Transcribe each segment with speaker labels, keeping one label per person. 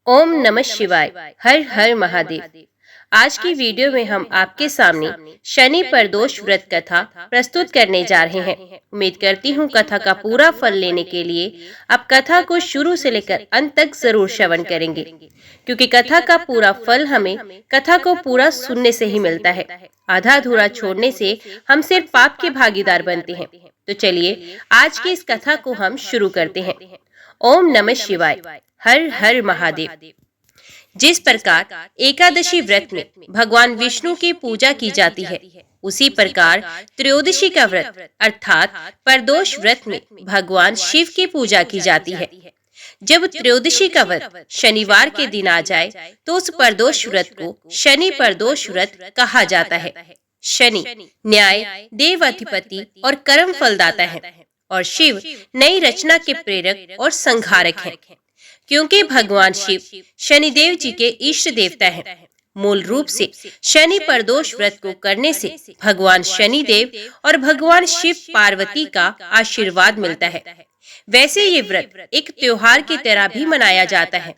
Speaker 1: ओम नमः शिवाय। हर हर महादेव। आज की वीडियो में हम आपके सामने शनि प्रदोष व्रत कथा प्रस्तुत करने जा रहे हैं। उम्मीद करती हूँ कथा का पूरा फल लेने के लिए आप कथा को शुरू से लेकर अंत तक जरूर श्रवण करेंगे, क्योंकि कथा का पूरा फल हमें कथा को पूरा सुनने से ही मिलता है। आधा अधूरा छोड़ने से हम सिर्फ पाप के भागीदार बनते हैं। तो चलिए आज की इस कथा को हम शुरू करते हैं। ओम नमः शिवाय। हर हर महादेव। जिस प्रकार एकादशी व्रत में भगवान विष्णु की पूजा की जाती है, उसी प्रकार त्रयोदशी का व्रत अर्थात प्रदोष व्रत में भगवान शिव की पूजा की जाती है। जब त्रयोदशी का व्रत शनिवार के दिन आ जाए तो उस प्रदोष व्रत को शनि प्रदोष व्रत कहा जाता है। शनि न्याय, देव अधिपति और कर्म फलदाता है और शिव नई रचना के प्रेरक और संहारक हैं। क्योंकि भगवान शिव शनिदेव जी के इष्ट देवता हैं। मूल रूप से शनि प्रदोष व्रत को करने से भगवान शनिदेव और भगवान शिव पार्वती का आशीर्वाद मिलता है। वैसे ये व्रत एक त्योहार की तरह भी मनाया जाता है।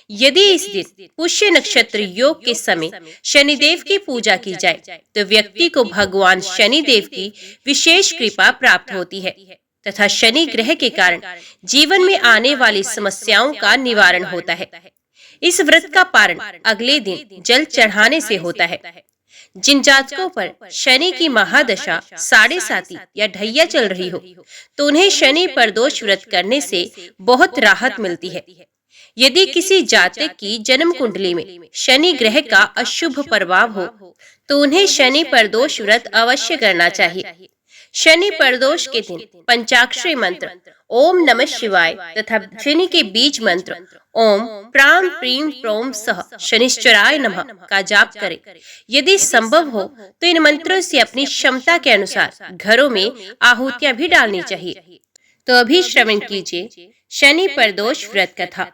Speaker 1: यदि इस दिन पुष्य नक्षत्र योग के समय शनिदेव की पूजा की जाए तो व्यक्ति को भगवान शनिदेव की विशेष कृपा प्राप्त होती है तथा शनि ग्रह के कारण जीवन में आने वाली समस्याओं का निवारण होता है। इस व्रत का पारण अगले दिन जल चढ़ाने से होता है। जिन जातकों पर शनि की महादशा साढ़े साती या ढैया चल रही हो तो उन्हें शनि प्रदोष व्रत करने से बहुत राहत मिलती है। यदि किसी जातक की जन्म कुंडली में शनि ग्रह का अशुभ प्रभाव हो तो उन्हें शनि प्रदोष व्रत अवश्य करना चाहिए। शनि प्रदोष के दिन पंचाक्षरी मंत्र ओम नमः शिवाय तथा शनि के बीज मंत्र ओम प्राम प्रीम प्रोम सह शनिश्चराय नमः का जाप करें। यदि संभव हो तो इन मंत्रों से अपनी क्षमता के अनुसार घरों में आहुतियां भी डालनी चाहिए। तो अभी श्रवण कीजिए शनि प्रदोष व्रत कथा।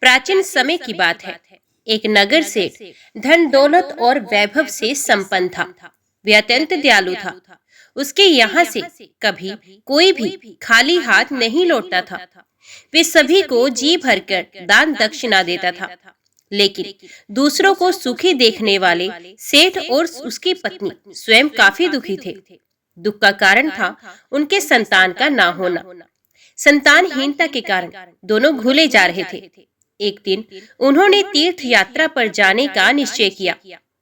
Speaker 1: प्राचीन समय की बात है। एक नगर से धन दौलत और वैभव से संपन्न था। वह अत्यंत दयालु था। उसके यहाँ से कभी कोई भी खाली हाथ नहीं लौटता था। वे सभी को जी भरकर दान दक्षिणा देता था। लेकिन दूसरों को सुखी देखने वाले सेठ और उसकी पत्नी स्वयं काफी दुखी थे। दुख का कारण था उनके संतान का ना होना। संतानहीनता के कारण दोनों घुले जा रहे थे। एक दिन उन्होंने तीर्थ यात्रा पर जाने का निश्चय किया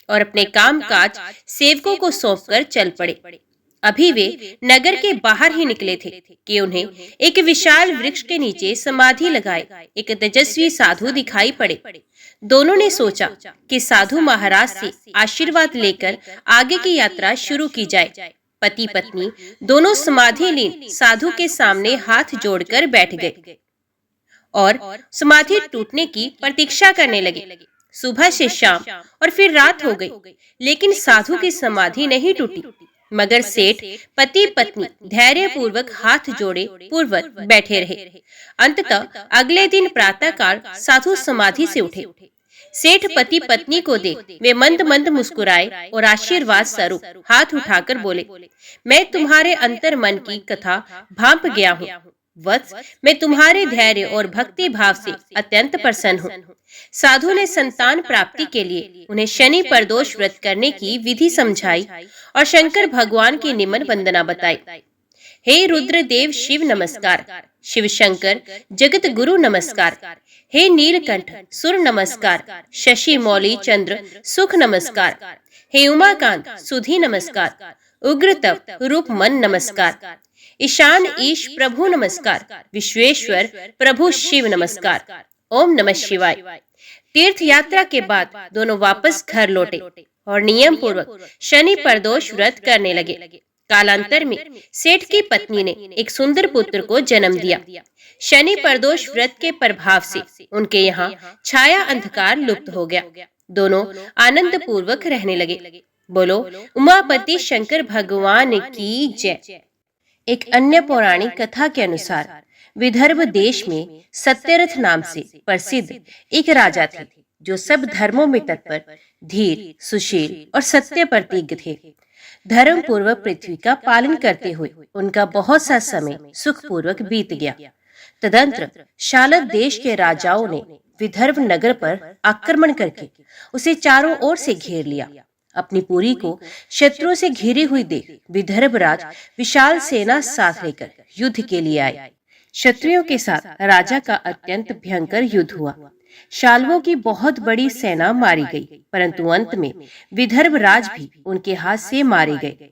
Speaker 1: और अपने काम काज सेवकों को सौंपकर चल पड़े। अभी वे नगर के बाहर ही निकले थे कि उन्हें एक विशाल वृक्ष के नीचे समाधि लगाए एक तेजस्वी साधु दिखाई पड़े। दोनों ने सोचा कि साधु महाराज से आशीर्वाद लेकर आगे की यात्रा शुरू की जाए। पति पत्नी दोनों समाधि लीन साधु के सामने हाथ जोड़कर बैठ गए और समाधि टूटने की प्रतीक्षा करने लगे। सुबह से शाम और फिर रात हो गई, लेकिन साधु की समाधि नहीं टूटी। मगर सेठ पति पत्नी धैर्य पूर्वक हाथ जोड़े पूर्वक बैठे रहे। अंततः अगले दिन प्रातःकाल साधु समाधि से उठे। सेठ पति पत्नी को देख वे मंद मंद मुस्कुराए और आशीर्वाद स्वरूप हाथ उठाकर बोले, मैं तुम्हारे अंतर मन की कथा भांप गया हूँ। वत्स, मैं तुम्हारे धैर्य और भक्ति भाव से अत्यंत प्रसन्न हूँ। साधु ने संतान प्राप्ति के लिए उन्हें शनि प्रदोष व्रत करने की विधि समझाई और शंकर भगवान की निमन वंदना बताई। हे रुद्र देव शिव नमस्कार। शिव शंकर जगत गुरु नमस्कार। हे नीलकंठ सुर नमस्कार। शशि मौली चंद्र सुख नमस्कार। हे उमाकांत सुधी नमस्कार। उग्र तप रूप मन नमस्कार। ईशान ईश प्रभु नमस्कार। विश्वेश्वर प्रभु शिव नमस्कार। ओम नमः शिवाय। तीर्थ यात्रा के बाद दोनों वापस घर लौटे और नियम पूर्वक शनि प्रदोष व्रत करने लगे। कालांतर में सेठ की पत्नी ने एक सुंदर पुत्र को जन्म दिया। शनि प्रदोष व्रत के प्रभाव से उनके यहाँ छाया अंधकार लुप्त हो गया। दोनों आनंद पूर्वक रहने लगे। बोलो उमापति शंकर भगवान की जय। एक अन्य पौराणिक कथा के अनुसार विदर्भ देश में सत्यरथ नाम से प्रसिद्ध एक राजा थे, जो सब धर्मों में तत्पर, धीर, सुशील और सत्य प्रतिज्ञ थे। धर्म पूर्वक पृथ्वी का पालन करते हुए उनका बहुत सा समय सुखपूर्वक बीत गया। तदंतर शालव देश के राजाओं ने विदर्भ नगर पर आक्रमण करके उसे चारों ओर से घेर लिया। अपनी पुरी को शत्रुओं से घिरी हुई देख विदर्भ राज विशाल सेना साथ लेकर युद्ध के लिए आए। क्षत्रियों के साथ राजा का अत्यंत भयंकर युद्ध हुआ। शाल्वों की बहुत बड़ी सेना मारी गई, परंतु अंत में विदर्भ राज भी उनके हाथ से मारे गए।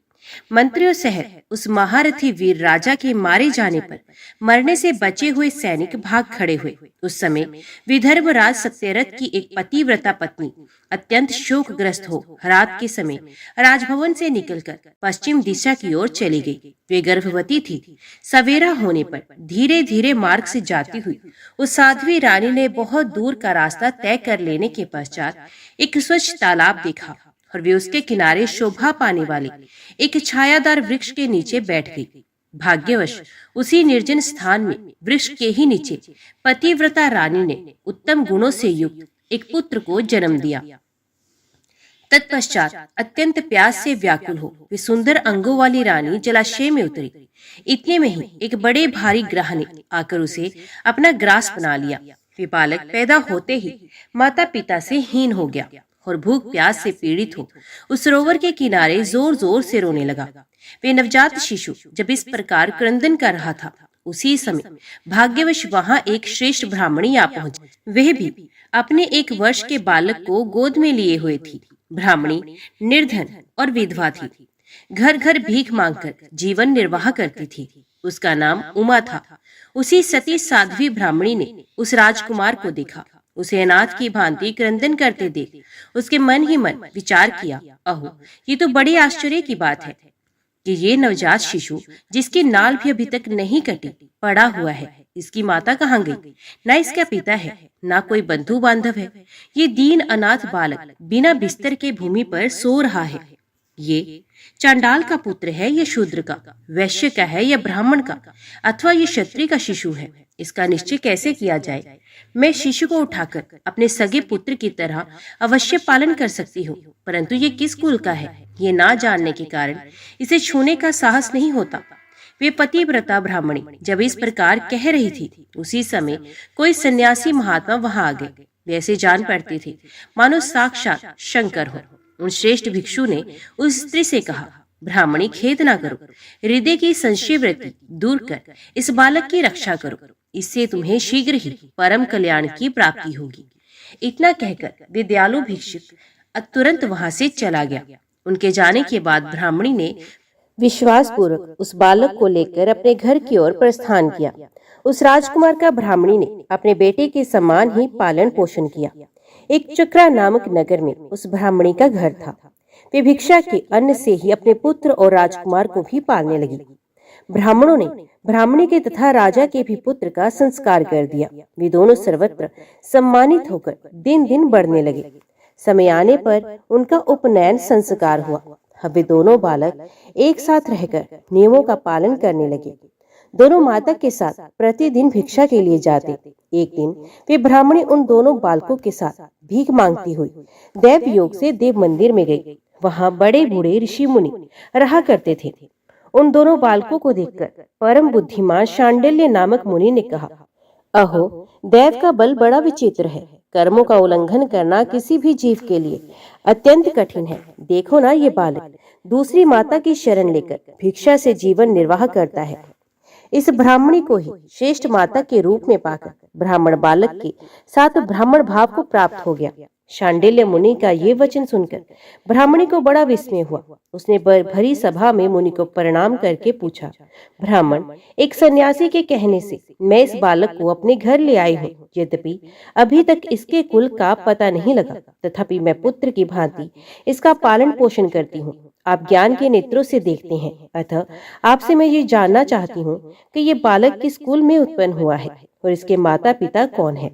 Speaker 1: मंत्रियों सहित उस महारथी वीर राजा के मारे जाने पर मरने से बचे हुए सैनिक भाग खड़े हुए। उस समय विदर्भ राज सत्यरथ की एक पतिव्रता पत्नी अत्यंत शोकग्रस्त हो रात के समय राजभवन से निकलकर पश्चिम दिशा की ओर चली गई। वे गर्भवती थी। सवेरा होने पर धीरे धीरे मार्ग से जाती हुई उस साध्वी रानी ने बहुत दूर का रास्ता तय कर लेने के पश्चात एक स्वच्छ तालाब देखा और वे उसके किनारे शोभा पाने वाले एक छायादार वृक्ष के नीचे बैठ गई। भाग्यवश उसी निर्जन स्थान में वृक्ष के ही नीचे पतिव्रता रानी ने उत्तम गुणों से युक्त एक पुत्र को जन्म दिया। तत्पश्चात अत्यंत प्यास से व्याकुल हो वे सुंदर अंगों वाली रानी जलाशय में उतरी। इतने में ही एक बड़े भारी ग्रह ने आकर उसे अपना ग्रास बना लिया। वे बालक पैदा होते ही माता पिता से हीन हो गया और भूख प्यास से पीड़ित हो उस सरोवर के किनारे जोर जोर से रोने लगा। वे नवजात शिशु जब इस प्रकार क्रंदन कर रहा था, उसी समय भाग्यवश वहां एक श्रेष्ठ ब्राह्मणी आ पहुंची। वह भी अपने 1 वर्ष के बालक को गोद में लिए हुए थी। ब्राह्मणी निर्धन और विधवा थी। घर घर भीख मांगकर जीवन निर्वाह करती थी। उसका नाम उमा था। उसी सती साध्वी ब्राह्मणी ने उस राजकुमार को देखा। उसे अनाथ की भांति क्रंदन करते देख उसके मन ही मन विचार किया, अहो ये तो बड़ी आश्चर्य की बात है कि ये नवजात शिशु जिसकी नाल भी अभी तक नहीं कटी पड़ा हुआ है, इसकी माता कहाँ गई? ना इसका पिता है, ना कोई बंधु बांधव है। ये दीन अनाथ बालक बिना बिस्तर के भूमि पर सो रहा है। ये चांडाल का पुत्र है या शूद्र का, वैश्य का है या ब्राह्मण का, अथवा ये क्षत्रिय का शिशु है? इसका निश्चय कैसे किया जाए? मैं शिशु को उठाकर अपने सगे पुत्र की तरह अवश्य पालन कर सकती हूँ, परंतु ये किस कुल का है ये ना जानने के कारण इसे छूने का साहस नहीं होता। वे पतिव्रता ब्राह्मणी जब इस प्रकार कह रही थी, उसी समय कोई सन्यासी महात्मा वहां आ गए। वे ऐसे जान पड़ते थे मानो साक्षात शंकर हो। उन श्रेष्ठ भिक्षु ने उस स्त्री से कहा, ब्राह्मणी खेद ना करो, हृदय की संशय वृत्ति दूर कर इस बालक की रक्षा करो, इससे तुम्हें शीघ्र ही परम कल्याण की प्राप्ति होगी। इतना कहकर विद्यालु भिक्षुक तुरंत वहां से चला गया। उनके जाने के बाद ब्राह्मणी ने विश्वास पूर्वक उस बालक को लेकर अपने घर की ओर प्रस्थान किया। उस राजकुमार का ब्राह्मणी ने अपने बेटे के समान ही पालन पोषण किया। एक चक्रा नामक नगर में उस ब्राह्मणी का घर था। वे भिक्षा के अन्न से ही अपने पुत्र और राजकुमार को भी पालने लगी। ब्राह्मणों ने ब्राह्मणी के तथा राजा के भी पुत्र का संस्कार कर दिया। वे दोनों सर्वत्र सम्मानित होकर दिन दिन बढ़ने लगे। समय आने पर उनका उपनयन संस्कार हुआ। अब वे दोनों बालक एक साथ रहकर नियमों का पालन करने लगे। दोनों माता के साथ प्रतिदिन भिक्षा के लिए जाते। एक दिन वे ब्राह्मणी उन दोनों बालकों के साथ भीख मांगती हुई देव योग से देव मंदिर में गई। वहां बड़े बूढ़े ऋषि मुनि रहा करते थे। उन दोनों बालकों को देखकर परम बुद्धिमान शांडिल्य नामक मुनि ने कहा, अहो देव का बल बड़ा विचित्र है। कर्मों का उल्लंघन करना किसी भी जीव के लिए अत्यंत कठिन है। देखो ना, ये बालक दूसरी माता की शरण लेकर भिक्षा से जीवन निर्वाह करता है। इस ब्राह्मणी को ही श्रेष्ठ माता के रूप में पाकर ब्राह्मण बालक के साथ ब्राह्मण भाव को प्राप्त हो गया। शांडिल्य मुनि का ये वचन सुनकर ब्राह्मणी को बड़ा विस्मय हुआ। उसने भरी सभा में मुनि को प्रणाम करके पूछा, ब्राह्मण, एक सन्यासी के कहने से मैं इस बालक को अपने घर ले आई हूँ। यद्यपि अभी तक इसके कुल का पता नहीं लगा, तथापि मैं पुत्र की भांति इसका पालन पोषण करती हूँ। आप ज्ञान के नेत्रों से देखते हैं, अतः आपसे मैं ये जानना चाहती हूँ कि ये बालक किस कुल में उत्पन्न हुआ है और इसके माता पिता कौन है?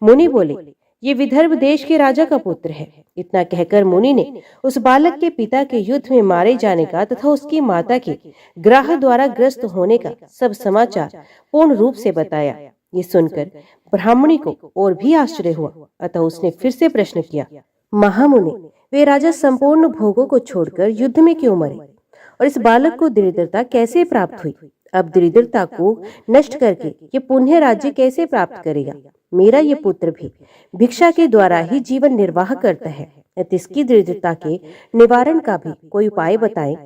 Speaker 1: मुनि बोले, ये विदर्भ देश के राजा का पुत्र है। इतना कहकर मुनि ने उस बालक के पिता के युद्ध में मारे जाने का तथा उसकी माता के ग्राह द्वारा ग्रस्त होने का सब समाचार पूर्ण रूप से बताया। ये सुनकर ब्राह्मणी को और भी आश्चर्य हुआ, अतः उसने फिर से प्रश्न किया, महामुनि, वे राजा संपूर्ण भोगों को छोड़कर युद्ध में क्यों मरे और इस बालक को दरिद्रता कैसे प्राप्त हुई? अब दरिद्रता को नष्ट करके ये पुण्य राज्य कैसे प्राप्त करेगा? मेरा ये पुत्र भी भिक्षा के द्वारा ही जीवन निर्वाह करता है, अतः इसकी दरिद्रता के निवारण का भी कोई उपाय बताएं।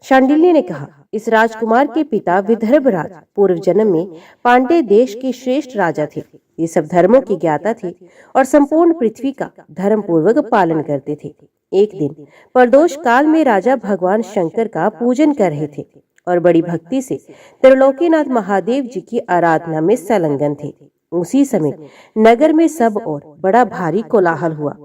Speaker 1: शांडिल्य ने कहा, इस राजकुमार के पिता विदर्भराज पूर्व जन्म में पांड्य देश के श्रेष्ठ राजा थे। ये सब धर्मों की ज्ञाता थे और संपूर्ण पृथ्वी का धर्म पूर्वक पालन करते थे। एक दिन प्रदोष काल में राजा भगवान शंकर का पूजन कर रहे थे और बड़ी भक्ति से त्रिलोकीनाथ महादेव जी की आराधना में संलग्न थे। उसी समय नगर में सब और बड़ा भारी कोलाहल हुआ।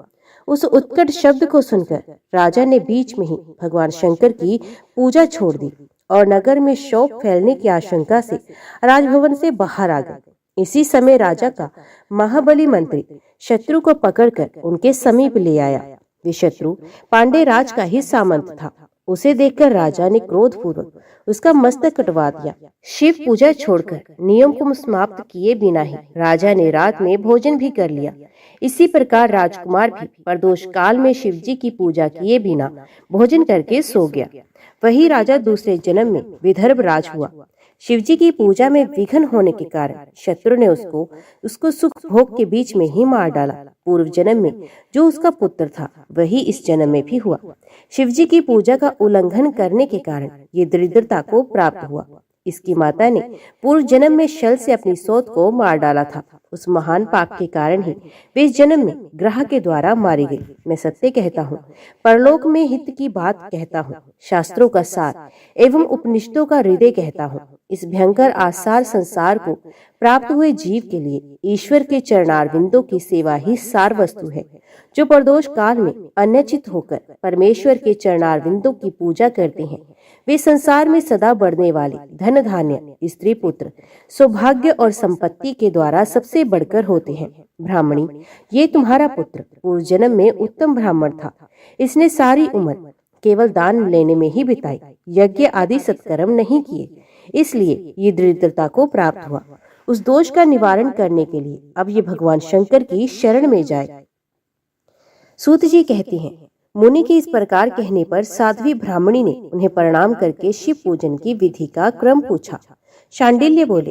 Speaker 1: उस उत्कट शब्द को सुनकर राजा ने बीच में ही भगवान शंकर की पूजा छोड़ दी और नगर में शोक फैलने की आशंका से राजभवन से बाहर आ गए। इसी समय राजा का महाबली मंत्री शत्रु को पकड़कर उनके समीप ले आया। वे शत्रु पांडे राज का ही सामंत था। उसे देखकर राजा ने क्रोध पूर्वक उसका मस्तक कटवा दिया। शिव पूजा छोड़कर नियम को समाप्त किए बिना ही राजा ने रात में भोजन भी कर लिया। इसी प्रकार राजकुमार भी प्रदोष काल में शिव जी की पूजा किए बिना भोजन करके सो गया। वही राजा दूसरे जन्म में विदर्भ राज हुआ। शिवजी की पूजा में विघ्न होने के कारण शत्रु ने उसको सुख भोग के बीच में ही मार डाला। पूर्व जन्म में जो उसका पुत्र था वही इस जन्म में भी हुआ। शिवजी की पूजा का उल्लंघन करने के कारण ये दरिद्रता को प्राप्त हुआ। इसकी माता ने पूर्व जन्म में शल से अपनी सौत को मार डाला था। उस महान पाप के कारण ही वे इस जन्म में ग्रह के द्वारा मारी गई। मैं सत्य कहता हूँ, परलोक में हित की बात कहता हूँ, शास्त्रों का सार एवं उपनिषदों का हृदय कहता हूँ। इस भयंकर आसार संसार को प्राप्त हुए जीव के लिए ईश्वर के चरणारविंदों की सेवा ही सार वस्तु है। जो प्रदोष काल में अन्यचित होकर परमेश्वर के चरणारविंदों की पूजा करते हैं, वे संसार में सदा बढ़ने वाले धन धान्य, स्त्री पुत्र, सौभाग्य और संपत्ति के द्वारा सबसे बढ़कर होते हैं। ब्राह्मणी, ये तुम्हारा पुत्र पूर्व जन्म में उत्तम ब्राह्मण था। इसने सारी उम्र केवल दान लेने में ही बिताई, यज्ञ आदि सत्कर्म नहीं किए, इसलिए ये दरिद्रता को प्राप्त हुआ। उस दोष का निवारण करने के लिए अब ये भगवान शंकर की शरण में जाए। सूत जी कहते हैं, मुनि के इस प्रकार कहने पर साध्वी ब्राह्मणी ने उन्हें प्रणाम करके शिव पूजन की विधि का क्रम पूछा। शांडिल्य बोले,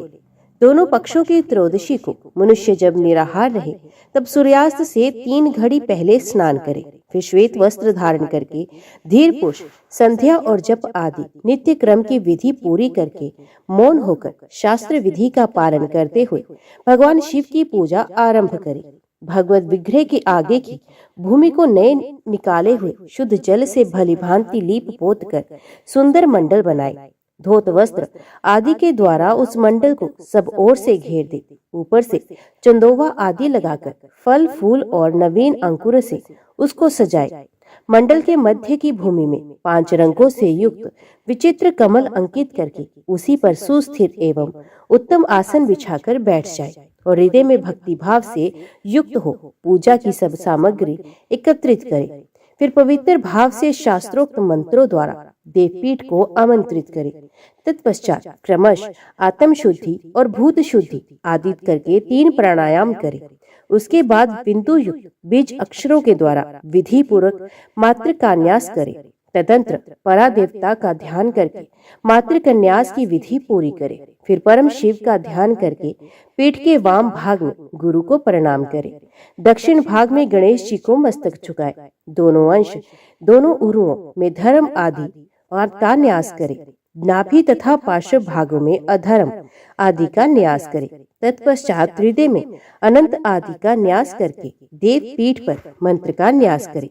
Speaker 1: दोनों पक्षों की त्रयोदशी को मनुष्य जब निराहार रहे तब सूर्यास्त से 3 घड़ी पहले स्नान करे, फिर श्वेत वस्त्र धारण करके धीर पुरुष संध्या और जप आदि नित्य क्रम की विधि पूरी करके मौन होकर शास्त्र विधि का पालन करते हुए भगवान शिव की पूजा आरंभ करे। भगवत विग्रह के आगे की भूमि को नए निकाले हुए शुद्ध जल से भली भांति लीप पोत कर सुंदर मंडल बनाए। धोत वस्त्र आदि के द्वारा उस मंडल को सब ओर से घेर दे। ऊपर से चंदोवा आदि लगाकर फल फूल और नवीन अंकुर से उसको सजाए। मंडल के मध्य की भूमि में 5 रंगों से युक्त विचित्र कमल अंकित करके उसी पर सुस्थिर एवं उत्तम आसन बिछाकर बैठ जाए और हृदय में भक्ति भाव से युक्त हो पूजा की सब सामग्री एकत्रित करे। फिर पवित्र भाव से शास्त्रोक्त मंत्रों द्वारा देवपीठ को आमंत्रित करे। तत्पश्चात क्रमश आत्म शुद्धि और भूत शुद्धि आदि करके 3 प्राणायाम करे। उसके बाद बिंदु युक्त बीज अक्षरों के द्वारा विधि पूर्वक मात्र का न्यास करे। तदंतर परादेवता का ध्यान करके मात्र कन्यास की विधि पूरी करे। फिर परम शिव का ध्यान करके पीठ के वाम भाग में गुरु को प्रणाम करे। दक्षिण भाग में गणेश जी को मस्तक झुकाए। दोनों अंश दोनों उरुओं में धर्म आदि का न्यास करे। नाभि तथा पार्श्व भागों में अधर्म आदि का न्यास करे। तत्पश्चात हृदय में अनंत आदि का न्यास करके देव पीठ पर मंत्र का न्यास करे।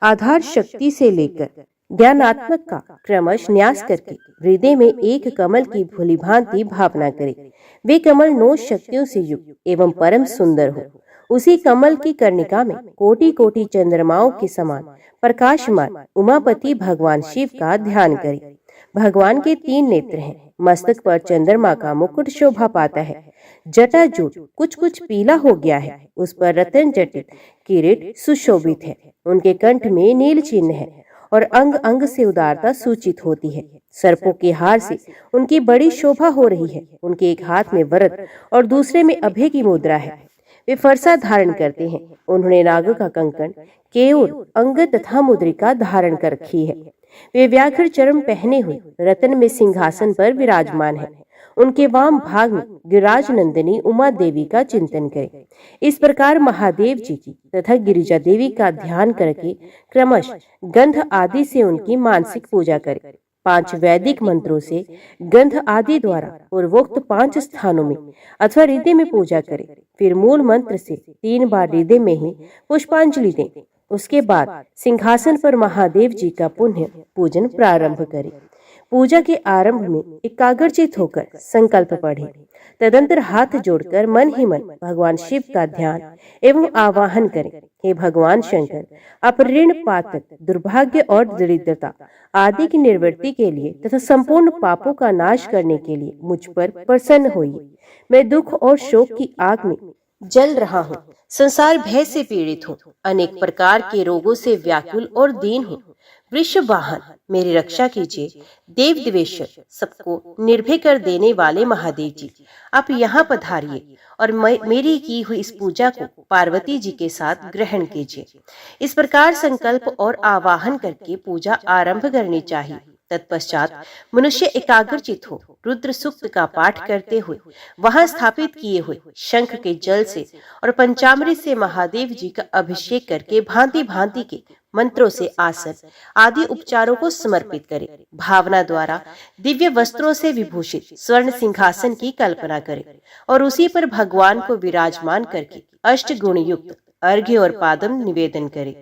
Speaker 1: आधार शक्ति से लेकर ज्ञानात्मक का क्रमश न्यास करके हृदय में एक कमल की भली भांति भावना करे। वे कमल 9 शक्तियों से युक्त एवं परम सुंदर हो। उसी कमल की कर्णिका में कोटि कोटि चंद्रमाओं के समान प्रकाशमान उमापति भगवान शिव का ध्यान करे। भगवान के 3 नेत्र हैं। मस्तक पर चंद्रमा का मुकुट शोभा पाता है। जटाजूट कुछ पीला हो गया है। उस पर रतन जटित किरीट सुशोभित है। उनके कंठ में नील चिन्ह है और अंग अंग से उदारता सूचित होती है। सर्पों के हार से उनकी बड़ी शोभा हो रही है। उनके एक हाथ में वरद और दूसरे में अभय की मुद्रा है। वे फरसा धारण करते हैं। उन्होंने नाग का कंकण, केयूर, अंग तथा मुद्रिका धारण कर रखी है। वे व्याघ्र चर्म पहने हुए रत्न में सिंहासन पर विराजमान है। उनके वाम भाग में गिरिराज नंदिनी उमा देवी का चिंतन करें। इस प्रकार महादेव जी की तथा गिरिजा देवी का ध्यान करके क्रमश गंध आदि से उनकी मानसिक पूजा करें। 5 वैदिक मंत्रों से गंध आदि द्वारा पूर्वोक्त 5 स्थानों में अथवा हृदय में पूजा करें। फिर मूल मंत्र से 3 बार हृदय में ही पुष्पांजलि दें। उसके बाद सिंहासन पर महादेव जी का पुण्य पूजन प्रारंभ करें। पूजा के आरंभ में एकाग्रचित होकर संकल्प पढ़ें। तदंतर हाथ जोड़कर मन ही मन भगवान शिव का ध्यान एवं आवाहन करें। हे भगवान शंकर, आप ऋण, पातक, दुर्भाग्य और दरिद्रता आदि की निवृत्ति के लिए तथा संपूर्ण पापों का नाश करने के लिए मुझ पर प्रसन्न होइए। मैं दुख और शोक की आग में जल रहा हूँ, संसार भय से पीड़ित हूँ, अनेक प्रकार के रोगों से व्याकुल और दीन हूँ। वृषभ वाहन, मेरी रक्षा कीजिए। देव देवेश्वर, सबको निर्भय कर देने वाले महादेव जी, आप यहाँ पधारिए और मेरी की हुई इस पूजा को पार्वती जी के साथ ग्रहण कीजिए। इस प्रकार संकल्प और आवाहन करके पूजा आरंभ करनी चाहिए। तत्पश्चात मनुष्य एकाग्रचित हो रुद्र सूक्त का पाठ करते हुए वहां स्थापित किए हुए शंख के जल से और पंचामृत से महादेव जी का अभिषेक करके भांति भांति के मंत्रों से आसन आदि उपचारों को समर्पित करें। भावना द्वारा दिव्य वस्त्रों से विभूषित स्वर्ण सिंहासन की कल्पना करें और उसी पर भगवान को विराजमान करके अष्ट गुण युक्त अर्घ्य और पादम निवेदन करें।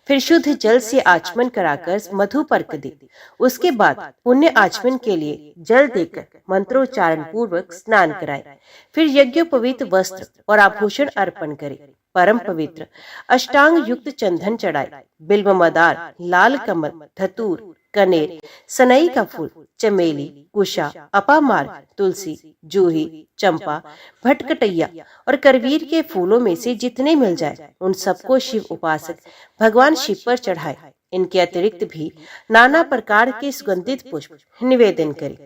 Speaker 1: फिर शुद्ध जल से आचमन कराकर मधु पर्क दे। उसके बाद पुण्य आचमन के लिए जल देकर मंत्रोच्चारण पूर्वक स्नान कराए। फिर यज्ञोपवीत वस्त्र और आभूषण अर्पण करे। परम पवित्र अष्टांग युक्त चंदन चढ़ाए। बिल्व मदार, लाल कमल, धतूर, कनेर, सनई का फूल, चमेली, कुशा, अपामार, तुलसी, जूही, चंपा, भटकटैया और करवीर के फूलों में से जितने मिल जाए उन सबको शिव उपासक भगवान शिव पर चढ़ाए। इनके अतिरिक्त भी नाना प्रकार के सुगंधित पुष्प निवेदन करें।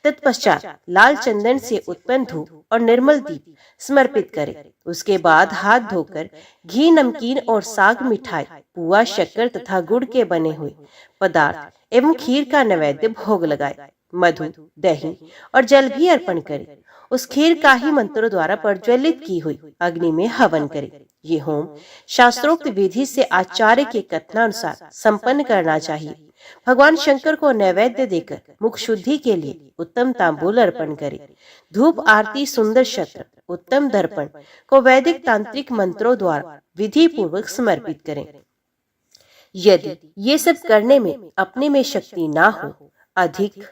Speaker 1: तत्पश्चात लाल चंदन से उत्पन्न धूप और निर्मल दीप समर्पित करें। उसके बाद हाथ धोकर घी, नमकीन और साग, मिठाई, पुआ, शक्कर तथा गुड़ के बने हुए पदार्थ एवं खीर का नैवेद्य भोग लगाए। मधु, दही और जल भी अर्पण करें। उस खीर का ही मंत्रों द्वारा प्रज्वलित की हुई अग्नि में हवन करें। ये होम शास्त्रोक्त विधि से आचार्य के कथनानुसार संपन्न करना चाहिए। भगवान शंकर को नैवेद्य देकर मुख शुद्धि के लिए उत्तम तांबूल अर्पण करें। धूप, आरती, सुंदर शस्त्र, उत्तम दर्पण को वैदिक तांत्रिक मंत्रों द्वारा विधि पूर्वक समर्पित करें। यदि ये सब करने में अपने में शक्ति ना हो, अधिक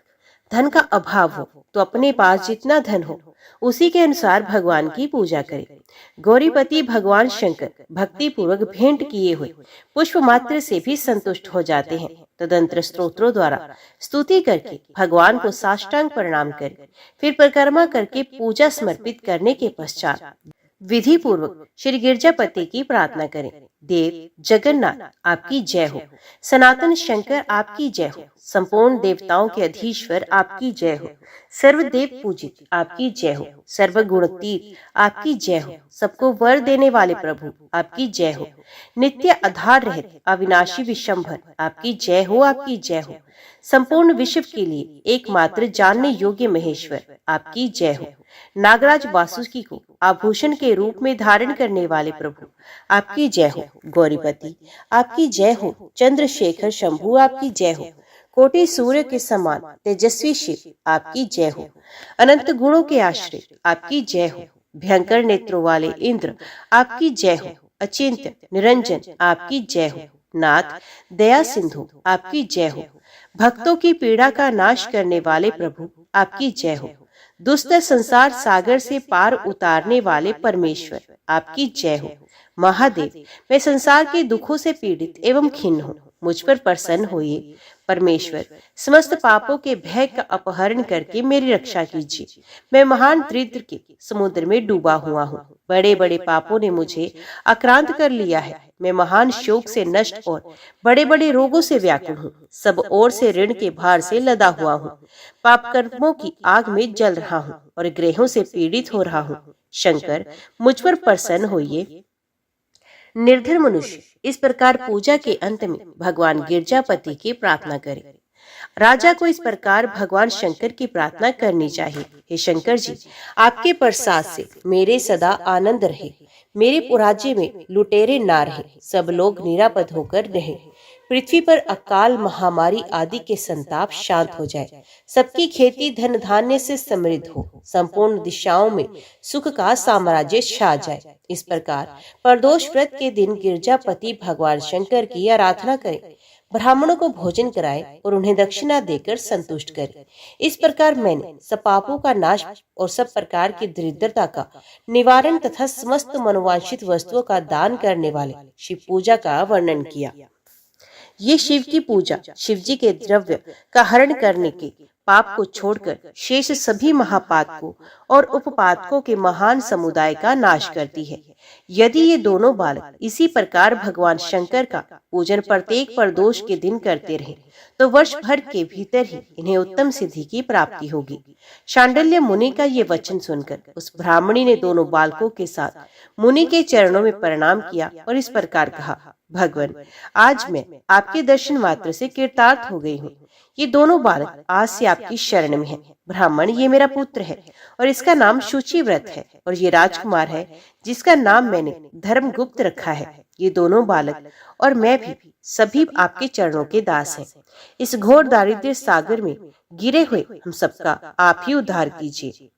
Speaker 1: धन का अभाव हो, तो अपने पास जितना धन हो उसी के अनुसार भगवान की पूजा करें। गौरीपति भगवान शंकर भक्ति पूर्वक भेंट किए हुए पुष्प मात्र से भी संतुष्ट हो जाते हैं। तदंतर स्तोत्रों द्वारा स्तुति करके भगवान को साष्टांग प्रणाम करें। फिर परिक्रमा करके पूजा समर्पित करने के पश्चात विधि पूर्वक श्री गिरजापति की प्रार्थना करें। देव जगन्नाथ आपकी जय हो, सनातन शंकर आपकी जय हो, संपूर्ण देवताओं के अधीश्वर आपकी जय हो, सर्वदेव पूजित आपकी जय हो, सर्वगुणतीत आपकी जय हो, सबको वर देने वाले प्रभु आपकी जय हो, नित्य आधार रहित अविनाशी विशंभर आपकी जय हो, आपकी जय हो, संपूर्ण विश्व के लिए एकमात्र जानने योग्य महेश्वर आपकी जय हो, नागराज वासुकी को आभूषण के रूप में धारण करने वाले प्रभु आपकी जय हो, गौरीपति आपकी जय हो, चंद्रशेखर शंभु आपकी जय हो, कोटि सूर्य के समान तेजस्वी शिव आपकी जय हो, अनंत गुणों के आश्रय आपकी जय हो, भयंकर नेत्रों वाले इंद्र आपकी जय हो, अचिंत्य निरंजन आपकी जय हो, नाथ दया सिंधु आपकी जय हो, भक्तों की पीड़ा का नाश करने वाले प्रभु आपकी जय हो, दुष्ट संसार सागर से पार उतारने वाले परमेश्वर आपकी जय हो, महादेव मैं संसार के दुखों से पीड़ित एवं खिन्न हूँ, मुझ पर प्रसन्न होइए। परमेश्वर समस्त पापों के भय का अपहरण करके मेरी रक्षा कीजिए। मैं महान दरिद्र के समुद्र में डूबा हुआ हूँ, बड़े बड़े पापों ने मुझे आक्रांत कर लिया है। मैं महान शोक से नष्ट और बड़े बड़े रोगों से व्याकुल हूँ, सब ओर से ऋण के भार से लदा हुआ हूँ, पाप कर्मों की आग में जल रहा हूँ और ग्रहों से पीड़ित हो रहा हूँ। शंकर मुझ पर प्रसन्न होइए। निर्धन मनुष्य इस प्रकार पूजा के अंत में भगवान गिरजापति की प्रार्थना करे। राजा को इस प्रकार भगवान शंकर की प्रार्थना करनी चाहिए, हे शंकर जी, आपके प्रसाद से मेरे सदा आनंद रहे, मेरे राज्य में लुटेरे ना रहे, सब लोग निरापद होकर रहे, पृथ्वी पर अकाल महामारी आदि के संताप शांत हो जाए, सबकी खेती धन धान्य से समृद्ध हो, संपूर्ण दिशाओं में सुख का साम्राज्य छा जाए। इस प्रकार प्रदोष व्रत के दिन गिरजापति भगवान शंकर की आराधना करें, ब्राह्मणों को भोजन कराएं और उन्हें दक्षिणा देकर संतुष्ट करें। इस प्रकार मैंने सब पापों का नाश और सब प्रकार की दरिद्रता का निवारण तथा समस्त मनोवांछित वस्तुओं का दान करने वाले शिव पूजा का वर्णन किया। ये शिव की पूजा शिव जी के द्रव्य का हरण करने के पाप को छोड़कर शेष सभी महापातकों और उपपातकों के महान समुदाय का नाश करती है। यदि ये दोनों बालक इसी प्रकार भगवान शंकर का पूजन प्रत्येक प्रदोष के दिन करते रहे तो वर्ष भर के भीतर ही इन्हें उत्तम सिद्धि की प्राप्ति होगी। शांडिल्य मुनि का ये वचन सुनकर उस ब्राह्मणी ने दोनों बालकों के साथ मुनि के चरणों में प्रणाम किया और इस प्रकार कहा, भगवान, आज मैं आपके दर्शन मात्र से कृतार्थ हो गई हूँ। ये दोनों बालक आज से आपकी शरण में हैं। ब्राह्मण, ये मेरा पुत्र है और इसका नाम शुचिव्रत है, और ये राजकुमार है जिसका नाम मैंने धर्मगुप्त रखा है। ये दोनों बालक और मैं भी सभी आपके चरणों के दास हैं। इस घोर दारिद्र्य सागर में गिरे हुए हम सबका आप ही उद्धार कीजिए।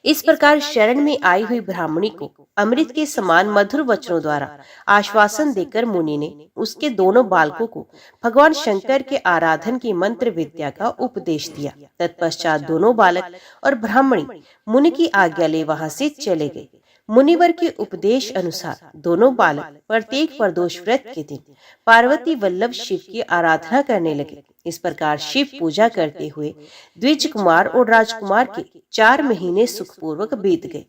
Speaker 1: इस प्रकार शरण में आई हुई ब्राह्मणी को अमृत के समान मधुर वचनों द्वारा आश्वासन देकर मुनि ने उसके दोनों बालकों को भगवान शंकर के आराधन की मंत्र विद्या का उपदेश दिया। तत्पश्चात दोनों बालक और ब्राह्मणी मुनि की आज्ञा ले वहां से चले गए। मुनिवर के उपदेश अनुसार दोनों बालक प्रत्येक प्रदोष व्रत के दिन पार्वती वल्लभ शिव की आराधना करने लगे। इस प्रकार शिव पूजा करते हुए द्विज कुमार और राजकुमार के 4 महीने सुखपूर्वक बीत गए।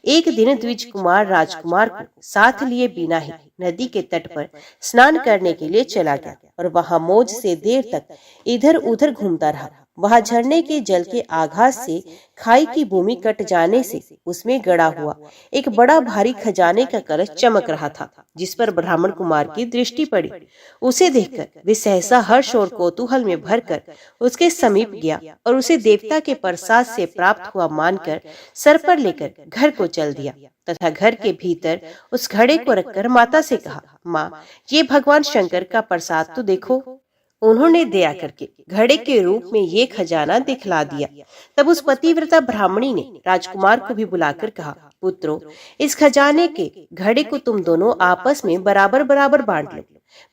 Speaker 1: एक दिन द्विज कुमार राजकुमार को साथ लिए बिना ही नदी के तट पर स्नान करने के लिए चला गया और वहां मौज से देर तक इधर उधर घूमता रहा। वहां झरने के जल के आघात से खाई की भूमि कट जाने से उसमें गड़ा हुआ एक बड़ा भारी खजाने का कलश चमक रहा था, जिस पर ब्राह्मण कुमार की दृष्टि पड़ी। उसे देखकर वे सहसा हर्ष और कौतूहल में भरकर उसके समीप गया और उसे देवता के प्रसाद से प्राप्त हुआ मानकर सर पर लेकर घर को चल दिया तथा घर के भीतर उस घड़े को रखकर माता से कहा, माँ, ये भगवान शंकर का प्रसाद तो देखो। उन्होंने दया करके घड़े के रूप में ये खजाना दिखला दिया। तब उस पतिव्रता ब्राह्मणी ने राजकुमार को भी बुलाकर कहा, पुत्रो, इस खजाने के घड़े को तुम दोनों आपस में बराबर बराबर बांट लो।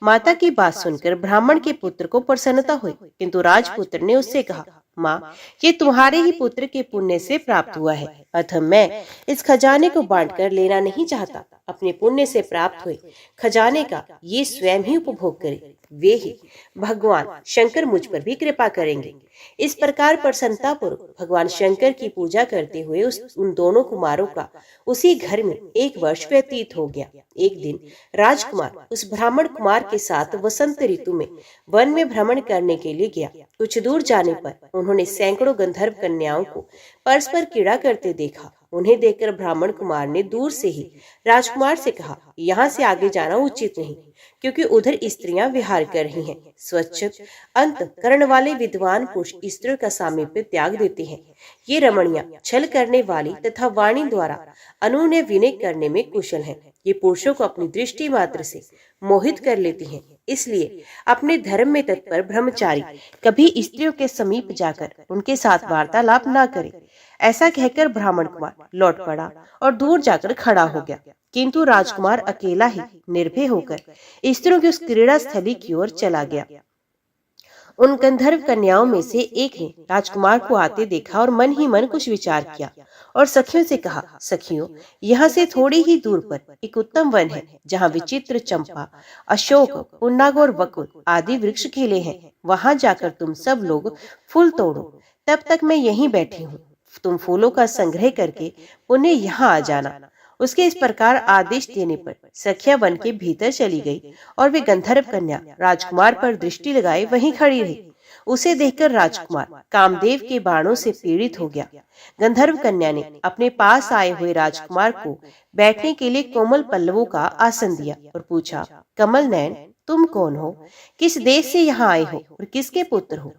Speaker 1: माता की बात सुनकर ब्राह्मण के पुत्र को प्रसन्नता हुई, किंतु राजपुत्र ने उससे कहा, माँ, ये तुम्हारे ही पुत्र के पुण्य से प्राप्त हुआ है, अतः मैं इस खजाने को बांटकर लेना नहीं चाहता। अपने पुण्य से प्राप्त हुए खजाने का ये स्वयं ही उपभोग करे, वे ही भगवान शंकर मुझ पर भी कृपा करेंगे। इस प्रकार प्रसन्नता पूर्वक भगवान शंकर की पूजा करते हुए उन दोनों कुमारों का उसी घर में 1 वर्ष व्यतीत हो गया। एक दिन राजकुमार उस ब्राह्मण कुमार के साथ वसंत ऋतु में वन में भ्रमण करने के लिए गया। कुछ दूर जाने पर उन्होंने सैकड़ों गंधर्व कन्याओं को परस्पर क्रीड़ा करते देखा। उन्हें देखकर ब्राह्मण कुमार ने दूर से ही राजकुमार से कहा, यहाँ से आगे जाना उचित नहीं, क्योंकि उधर स्त्रियां विहार कर रही हैं। स्वच्छ अंतःकरण वाले विद्वान पुरुष स्त्रियों का सामीप्य त्याग देते हैं। ये रमणियां छल करने वाली तथा वाणी द्वारा अनुनय विनय करने में कुशल हैं। ये पुरुषों को अपनी दृष्टि मात्र से मोहित कर लेती हैं। इसलिए अपने धर्म में तत्पर ब्रह्मचारी कभी स्त्रियों के समीप जाकर उनके साथ वार्तालाप न करे। ऐसा कहकर ब्राह्मण कुमार लौट पड़ा और दूर जाकर खड़ा हो गया, किंतु राजकुमार अकेला ही निर्भय होकर स्त्रियों की उस क्रीड़ा स्थली की ओर चला गया। उन गंधर्व कन्याओं में से एक ने राजकुमार को आते देखा और मन ही मन कुछ विचार किया और सखियों से कहा, सखियों, यहाँ से थोड़ी ही दूर पर एक उत्तम वन है, जहाँ विचित्र चंपा, अशोक, पुन्नाग और वकुल आदि वृक्ष खिले हैं। वहां जाकर तुम सब लोग फूल तोड़ो, तब तक मैं यहीं बैठी हूँ। तुम फूलों का संग्रह करके उन्हें यहाँ आ जाना। उसके इस प्रकार आदेश देने पर सखिया वन के भीतर चली गई और वे गंधर्व कन्या राजकुमार पर दृष्टि लगाए वहीं खड़ी रही। उसे देखकर राजकुमार कामदेव के बाणों से पीड़ित हो गया। गंधर्व कन्या ने अपने पास आए हुए राजकुमार को बैठने के लिए कोमल पल्लवों का आसन दिया और पूछा, कमल नयन, तुम कौन हो, किस देश से यहाँ आए हो और किसके पुत्र हो?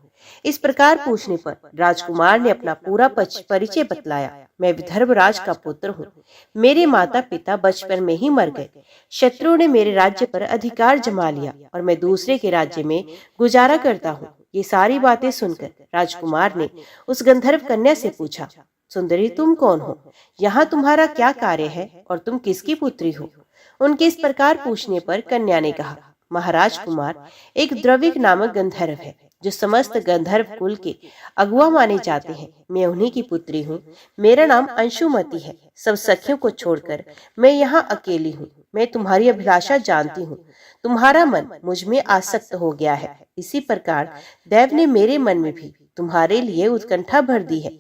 Speaker 1: इस प्रकार पूछने पर राजकुमार ने अपना पूरा परिचय बतलाया। मैं विदर्भराज का पुत्र हूँ। मेरे माता पिता बचपन में ही मर गए। शत्रुओं ने मेरे राज्य पर अधिकार जमा लिया और मैं दूसरे के राज्य में गुजारा करता हूँ। ये सारी बातें सुनकर राजकुमार ने उस गंधर्व कन्या से पूछा, सुंदरी तुम कौन हो, यहाँ तुम्हारा क्या कार्य है और तुम किसकी पुत्री हो? उनके इस प्रकार पूछने पर कन्या ने कहा, महाराज कुमार, एक द्रविक नामक गंधर्व है जो समस्त गंधर्व कुल के अगुआ माने जाते हैं। मैं उन्हीं की पुत्री हूँ। मेरा नाम अंशुमति है। सब सखियों को छोड़कर मैं यहाँ अकेली हूँ। मैं तुम्हारी अभिलाषा जानती हूँ। तुम्हारा मन मुझ में आसक्त हो गया है। इसी प्रकार देव ने मेरे मन में भी तुम्हारे लिए उत्कंठा भर दी है।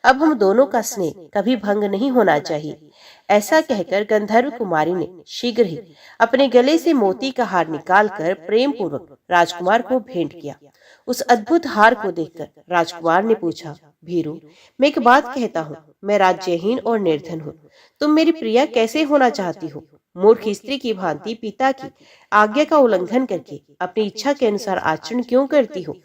Speaker 1: अब हम दोनों का स्नेह कभी भंग नहीं होना चाहिए। ऐसा कहकर गंधर्व कुमारी ने शीघ्र ही अपने गले से मोती का हार निकालकर प्रेम पूर्वक राजकुमार को भेंट किया। उस अद्भुत हार को देखकर राजकुमार ने पूछा, भीरू, मैं एक बात कहता हूँ, मैं राज्यहीन और निर्धन हूँ। तुम मेरी प्रिया कैसे होना चाहती हो? मूर्ख स्त्री की भांति पिता की आज्ञा का उल्लंघन करके अपनी इच्छा के अनुसार आचरण क्यों करती हो?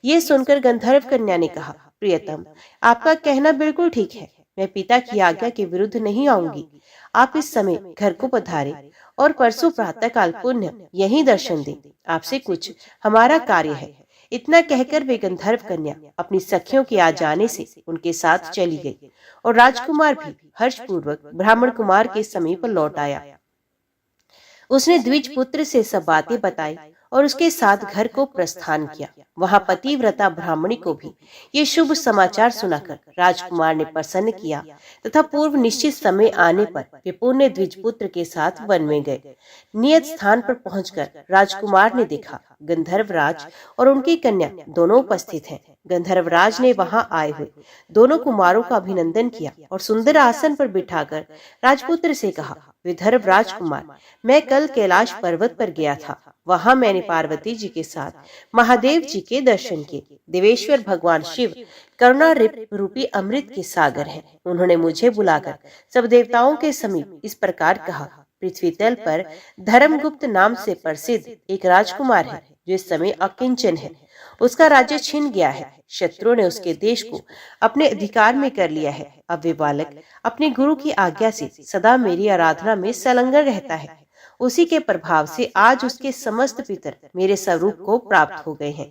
Speaker 1: ये सुनकर गंधर्व कन्या ने कहा, प्रियतम, आपका कहना बिल्कुल ठीक है। मैं पिता की आज्ञा के विरुद्ध नहीं आऊंगी। आप इस समय घर को पधारे और परसों प्रातः काल पुण्य यही दर्शन दें। आपसे कुछ हमारा कार्य है। इतना कहकर वे गंधर्व कन्या अपनी सखियों के आ जाने से उनके साथ चली गई और राजकुमार भी हर्षपूर्वक ब्राह्मण कुमार के समीप लौट आया। उसने द्विज पुत्र से सब बातें बताई और उसके साथ घर को प्रस्थान किया। वहां पतिव्रता ब्राह्मणी को भी ये शुभ समाचार सुनाकर राजकुमार ने प्रसन्न किया तथा पूर्व निश्चित समय आने पर वे पुण्य द्विज पुत्र के साथ वन में गए। नियत स्थान पर पहुंचकर राजकुमार ने देखा गंधर्वराज और उनकी कन्या दोनों उपस्थित हैं। गंधर्वराज ने वहां आए हुए दोनों कुमारों का अभिनंदन किया और सुंदर आसन पर बिठाकर राजपुत्र से कहा, विदर्भ राजकुमार, मैं कल कैलाश पर्वत पर गया था। वहां मैंने पार्वती जी के साथ महादेव जी के दर्शन किए। देवेश्वर भगवान शिव करुणा रूपी अमृत के सागर हैं। उन्होंने मुझे बुलाकर सब देवताओं के समीप इस प्रकार कहा, पृथ्वी तल पर धर्मगुप्त नाम से प्रसिद्ध एक राजकुमार है जो इस समय अकिंचन है। उसका राज्य छिन गया है। शत्रुओं ने उसके देश को अपने अधिकार में कर लिया है। अब वे बालक अपने गुरु की आज्ञा से सदा मेरी आराधना में संलग्न रहता है। उसी के प्रभाव से आज उसके समस्त पितर मेरे स्वरूप को प्राप्त हो गए हैं।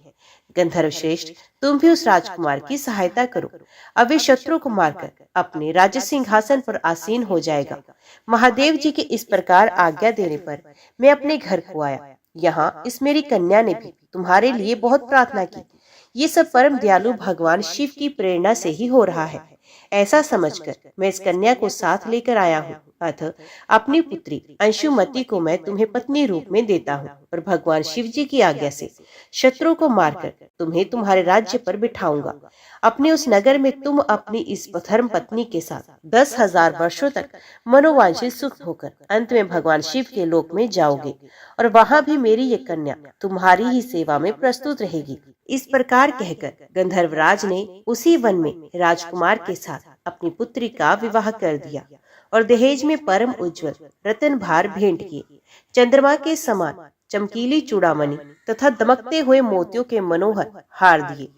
Speaker 1: गंधर्व श्रेष्ठ, तुम भी उस राजकुमार की सहायता करो। अब वे शत्रु को मारकर अपने राज्य सिंहासन पर आसीन हो जाएगा। महादेव जी के इस प्रकार आज्ञा देने पर मैं अपने घर को आया। यहाँ इस मेरी कन्या ने भी तुम्हारे लिए बहुत प्रार्थना की। ये सब परम दयालु भगवान शिव की प्रेरणा से ही हो रहा है। ऐसा समझकर मैं इस कन्या को साथ लेकर आया हूँ। अतः अपनी पुत्री अंशुमति को मैं तुम्हें पत्नी रूप में देता हूँ और भगवान शिव जी की आज्ञा से शत्रु को मारकर तुम्हें तुम्हारे राज्य पर बिठाऊंगा। अपने उस नगर में तुम अपनी इस धर्म पत्नी के साथ 10,000 वर्षों तक मनोवांछित सुख होकर अंत में भगवान शिव के लोक में जाओगे और वहां भी मेरी ये कन्या तुम्हारी ही सेवा में प्रस्तुत रहेगी। इस प्रकार कहकर गंधर्वराज ने उसी वन में राजकुमार के साथ अपनी पुत्री का विवाह कर दिया और दहेज में परम उज्जवल रतन भार भेंट किए। चंद्रमा के समान चमकीली चूड़ामणि तथा दमकते हुए मोतियों के मनोहर हार दिए।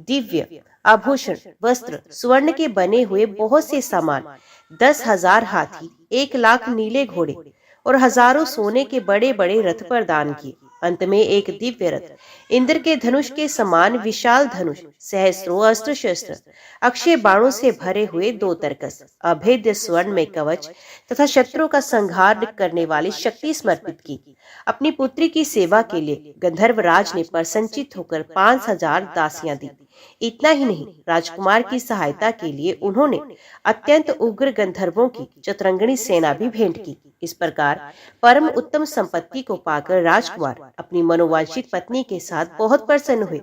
Speaker 1: दिव्य आभूषण, वस्त्र, स्वर्ण के बने हुए बहुत से सामान, 10,000 हाथी, 1,00,000 नीले घोड़े और हजारों सोने के बड़े बड़े रथ प्रदान किए। अंत में एक दिव्य रथ, इंद्र के धनुष के समान विशाल धनुष, सहस्त्रों अस्त्र शस्त्र, अक्षय बाणों से भरे हुए 2 तरकस, अभेद्य स्वर्ण में कवच तथा शत्रुओं का संहार करने वाली शक्ति समर्पित की। अपनी पुत्री की सेवा के लिए गंधर्वराज ने प्रसन्नचित होकर 5,000 दासियां दी। इतना ही नहीं, राजकुमार की सहायता के लिए उन्होंने अत्यंत उग्र गंधर्वों की चतुरंगणी सेना भी भेंट की। इस प्रकार परम उत्तम संपत्ति को पाकर राजकुमार अपनी मनोवांछित पत्नी के साथ बहुत प्रसन्न हुए।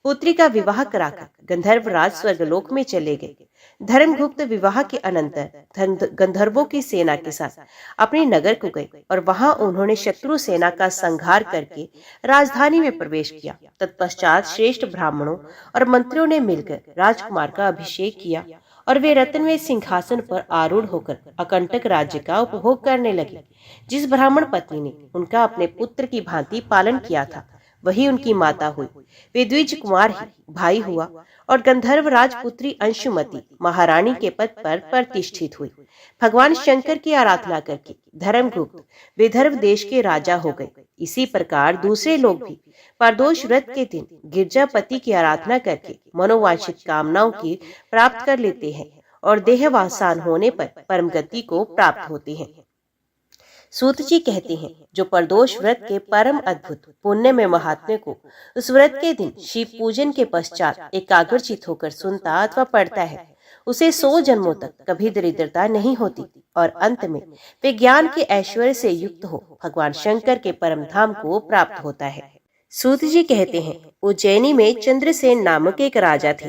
Speaker 1: पुत्री का विवाह कराकर गंधर्वराज स्वर्गलोक में चले गए। धर्मगुप्त विवाह के अनंतर गंधर्वों की सेना के साथ अपने नगर को गए और वहां उन्होंने शत्रु सेना का संहार करके राजधानी में प्रवेश किया। तत्पश्चात श्रेष्ठ ब्राह्मणों और मंत्रियों ने मिलकर राजकुमार का अभिषेक किया और वे रत्नमय सिंहासन पर आरूढ़ होकर अकंटक राज्य का उपभोग करने लगे। जिस ब्राह्मण पत्नी ने उनका अपने पुत्र की भांति पालन किया था, वही उनकी माता हुई। वे द्विज कुमार ही भाई हुआ और गंधर्व राजपुत्री अंशुमति महारानी के पद पर प्रतिष्ठित हुई। भगवान शंकर की आराधना करके धर्मगुप्त विदर्भ देश के राजा हो गए। इसी प्रकार दूसरे लोग भी प्रदोष व्रत के दिन गिरजापति की आराधना करके मनोवांछित कामनाओं की प्राप्त कर लेते हैं और देहवासान होने पर परम गति को प्राप्त होते हैं। सूत जी कहते हैं, जो प्रदोष व्रत के परम अद्भुत पुण्य में महात्म्य को उस व्रत के दिन शिव पूजन के पश्चात एकाग्रचित होकर सुनता अथवा पढ़ता है, उसे 100 जन्मों तक कभी दरिद्रता नहीं होती और अंत में वे ज्ञान के ऐश्वर्य से युक्त हो भगवान शंकर के परम धाम को प्राप्त होता है। सूत जी कहते हैं, उज्जैनी में चंद्रसेन नामक एक राजा थे।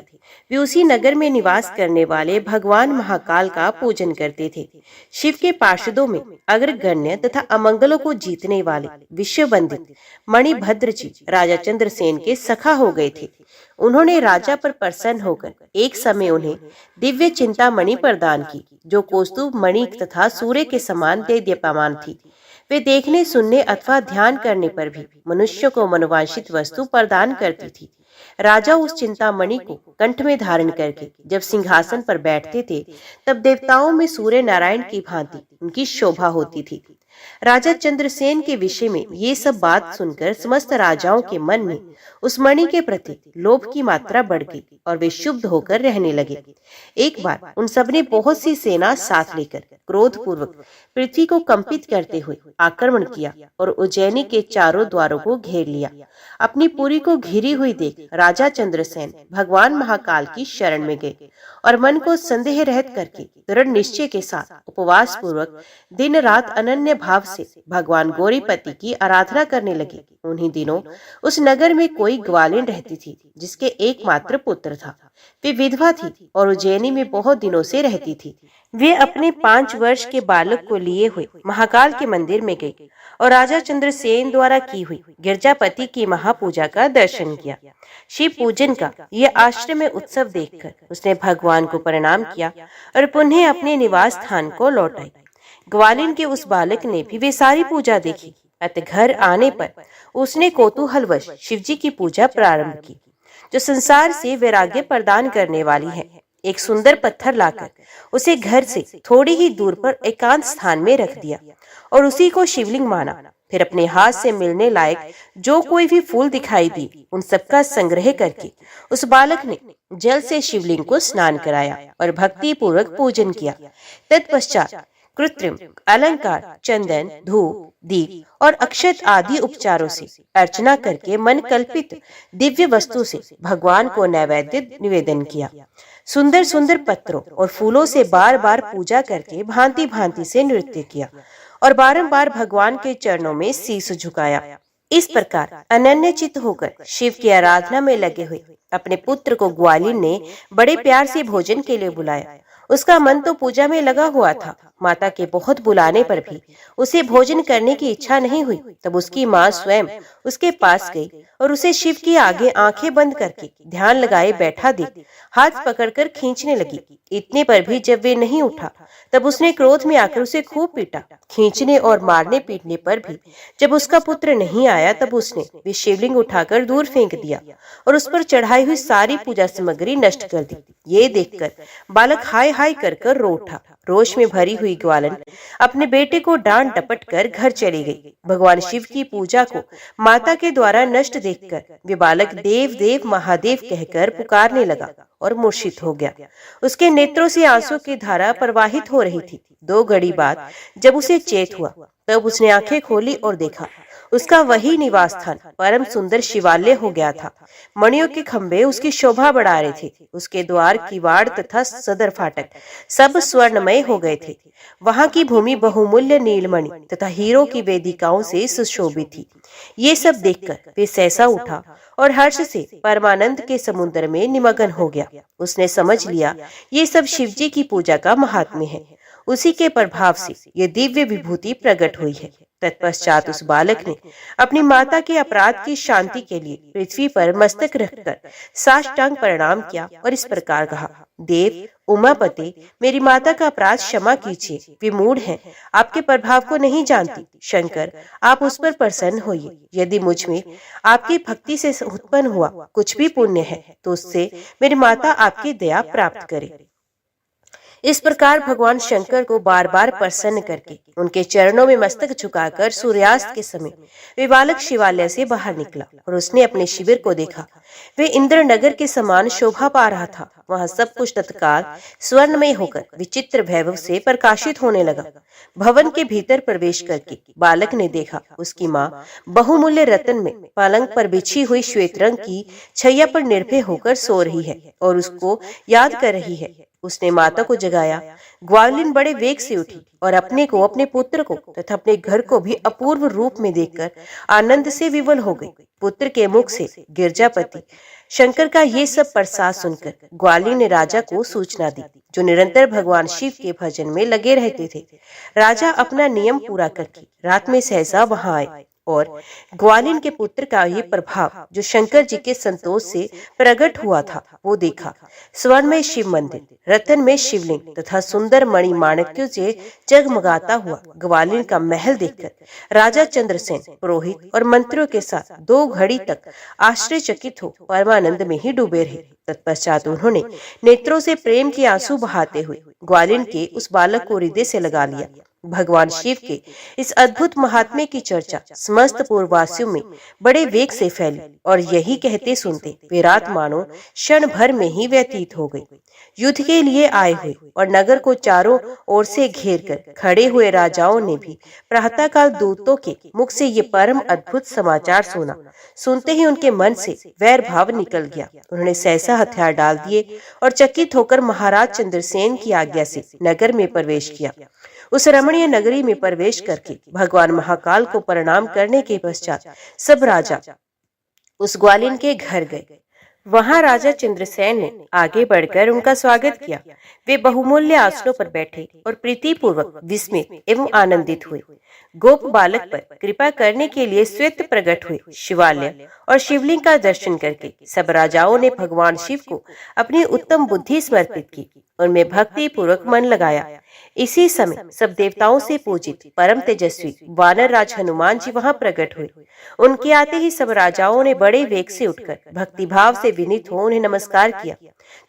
Speaker 1: वे उसी नगर में निवास करने वाले भगवान महाकाल का पूजन करते थे। शिव के पार्षदों में अग्रगण्य तथा अमंगलों को जीतने वाले विश्व वंदित मणिभद्र जी राजा चंद्रसेन के सखा हो गए थे। उन्होंने राजा पर प्रसन्न होकर एक समय उन्हें दिव्य चिंतामणि प्रदान की, जो कौस्तुभ मणि तथा सूर्य के समान देदीप्यमान थी। वे देखने, सुनने अथवा ध्यान करने पर भी मनुष्य को मनोवांछित वस्तु प्रदान करती थी। राजा उस चिंतामणि को कंठ में धारण करके जब सिंहासन पर बैठते थे, तब देवताओं में सूर्य नारायण की भांति उनकी शोभा होती थी। राजा चंद्रसेन के विषय में ये सब बात सुनकर समस्त राजाओं के मन में उस मणि के प्रति लोभ की मात्रा बढ़ गई और वे शुद्ध होकर रहने लगे। एक बार उन सबने बहुत सी सेना साथ लेकर क्रोध पूर्वक पृथ्वी को कंपित करते हुए आक्रमण किया और उज्जैनी के चारों द्वारों को घेर लिया। अपनी पुरी को घिरी हुई देख राजा चंद्रसेन भगवान महाकाल की शरण में गए और मन को संदेह रहित करके दृढ़ निश्चय के साथ उपवास पूर्वक दिन रात अनन्य भाव से भगवान गौरीपति की आराधना करने लगे। उन्हीं दिनों उस नगर में कोई ग्वालिन रहती थी, जिसके एकमात्र पुत्र था। वे विधवा थी और उज्जैनी में बहुत दिनों से रहती थी। वे अपने 5 वर्ष के बालक को लिए हुए महाकाल के मंदिर में गई और राजा चंद्रसेन द्वारा की हुई गिरजापति की महापूजा का दर्शन किया। शिव पूजन का यह आश्रम उत्सव देखकर उसने भगवान को प्रणाम किया और पुनः अपने निवास स्थान को लौटाई। ग्वालिन के उस बालक ने भी वे सारी पूजा देखी। अतः घर आने पर उसने कौतूहलवश शिवजी की पूजा प्रारंभ की, जो संसार से वैराग्य प्रदान करने वाली है। एक सुंदर पत्थर लाकर उसे घर से थोड़ी ही दूर पर एकांत स्थान में रख दिया और उसी को शिवलिंग माना। फिर अपने हाथ से मिलने लायक जो कोई भी फूल दिखाई दी, उन सबका संग्रह करके उस बालक ने जल से शिवलिंग को स्नान कराया और भक्ति पूर्वक पूजन किया। तत्पश्चात कृत्रिम अलंकार, चंदन, धूप, दीप और अक्षत आदि उपचारों से अर्चना करके मन कल्पित दिव्य वस्तु से भगवान को नैवेद्य निवेदन किया। सुंदर सुंदर पत्रों और फूलों से बार बार पूजा करके भांति भांति से नृत्य किया और बारंबार भगवान के चरणों में शीश झुकाया। इस प्रकार अनन्य चित्त होकर शिव की आराधना में लगे हुए अपने पुत्र को ग्वालिन ने बड़े प्यार से भोजन के लिए बुलाया। उसका मन तो पूजा में लगा हुआ था। माता के बहुत बुलाने पर भी उसे भोजन करने की इच्छा नहीं हुई। तब उसकी माँ स्वयं उसके पास गई और उसे शिव की आगे आंखें बंद करके ध्यान लगाए बैठा देख हाथ पकड़कर खींचने लगी। इतने पर भी जब वे नहीं उठा, तब उसने क्रोध में आकर उसे खूब पीटा। खींचने और मारने पीटने पर भी जब उसका पुत्र नहीं आया, तब उसने वे शिवलिंग उठाकर दूर फेंक दिया और उस पर चढ़ाई हुई सारी पूजा सामग्री नष्ट कर दी। ये देखकर बालक हाय हाय कर रो उठा। रोष में भरी हुई ग्वालिन अपने बेटे को डांट डपट कर घर चली गई। भगवान शिव की पूजा को माता के द्वारा नष्ट देखकर वे बालक देव देव महादेव कहकर पुकारने लगा और मूर्छित हो गया। उसके नेत्रों से आंसू की धारा प्रवाहित हो रही थी। 2 घड़ी बाद जब उसे चेत हुआ, तब उसने आंखें खोली और देखा उसका वही निवास स्थान परम सुंदर शिवालय हो गया था। मणियों के खंभे उसकी शोभा बढ़ा रहे थे। उसके द्वार, किवाड़ तथा सदर फाटक सब स्वर्णमय हो गए थे। वहां की भूमि बहुमूल्य नीलमणि तथा हीरो की वेदिकाओं से सुशोभित थी। ये सब देखकर वे सहसा उठा और हर्ष से परमानंद के समुद्र में निमग्न हो गया। उसने समझ लिया ये सब शिवजी की पूजा का महात्म्य है। उसी के प्रभाव से ये दिव्य विभूति प्रकट हुई है। तत्पश्चात उस बालक ने अपनी माता के अपराध की शांति के लिए पृथ्वी पर मस्तक रखकर साष्टांग प्रणाम किया और इस प्रकार कहा, देव उमापति, मेरी माता का अपराध क्षमा कीजिए, वे मूढ़ हैं, आपके प्रभाव को नहीं जानती। शंकर, आप उस पर प्रसन्न होइए। यदि मुझ में आपकी भक्ति से उत्पन्न हुआ कुछ भी पुण्य है तो उससे मेरी माता आपकी दया प्राप्त करे। इस प्रकार भगवान शंकर को बार बार प्रसन्न करके उनके चरणों में मस्तक झुकाकर सूर्यास्त के समय वे बालक शिवालय से बाहर निकला और उसने अपने शिविर को देखा। वे इंद्र नगर के समान शोभा पा रहा था। वहाँ सब कुछ तत्काल स्वर्णमय होकर विचित्र वैभव से प्रकाशित होने लगा। भवन के भीतर प्रवेश करके बालक ने देखा उसकी माँ बहुमूल्य रत्न में पलंग पर बिछी हुई श्वेत रंग की छैया पर निर्भय होकर सो रही है और उसको याद कर रही है। उसने माता को जगाया। ग्वालिन बड़े वेग से उठी और अपने को, अपने पुत्र को तथा अपने घर को भी अपूर्व रूप में देखकर आनंद से विवल हो गई। पुत्र के मुख से गिरजापति शंकर का ये सब प्रसाद सुनकर ग्वालिन ने राजा को सूचना दी, जो निरंतर भगवान शिव के भजन में लगे रहते थे। राजा अपना नियम पूरा करके रात में सहसा वहां आए और ग्वालिन के पुत्र का ये प्रभाव जो शंकर जी के संतोष से प्रकट हुआ था वो देखा। स्वर्ण में शिव मंदिर, रतन में शिवलिंग तथा सुंदर मणि माणिक्यों से जगमगाता हुआ ग्वालिन का महल देखकर राजा चंद्रसेन पुरोहित और मंत्रियों के साथ 2 घड़ी तक आश्चर्यचकित हो परमानंद में ही डूबे रहे। तत्पश्चात उन्होंने नेत्रों से प्रेम के आंसू बहाते हुए ग्वालिन के उस बालक को हृदय से लगा लिया। भगवान शिव के इस अद्भुत महात्म्य की चर्चा समस्त पूर्ववासियों में बड़े वेग से फैली और यही कहते सुनते वे रात मानो क्षण भर में ही व्यतीत हो गई। युद्ध के लिए आए हुए और नगर को चारों ओर से घेर कर खड़े हुए राजाओं ने भी प्रातःकाल दूतों के मुख से ये परम अद्भुत समाचार सुना। सुनते ही उनके मन से वैर भाव निकल गया। उन्होंने सहसा हथियार डाल दिए और चकित होकर महाराज चंद्रसेन की आज्ञा से नगर में प्रवेश किया। उस रमणीय नगरी में प्रवेश करके भगवान महाकाल को प्रणाम करने के पश्चात सब राजा उस ग्वालिन के घर गए। वहां राजा चंद्रसेन ने आगे बढ़कर उनका स्वागत किया। वे बहुमूल्य आसनों पर बैठे और प्रीतिपूर्वक विस्मित एवं आनंदित हुए। गोप बालक पर कृपा करने के लिए स्वयं प्रकट हुए शिवालय और शिवलिंग का दर्शन करके सब राजाओं ने भगवान शिव को अपनी उत्तम बुद्धि समर्पित की, उनमें भक्ति पूर्वक मन लगाया। इसी समय सब देवताओं से पूजित परम तेजस्वी वानर राज हनुमान जी वहां प्रकट हुए। उनके आते ही सब राजाओं ने बड़े वेग से उठकर भक्ति भाव से विनीत हो उन्हें नमस्कार किया।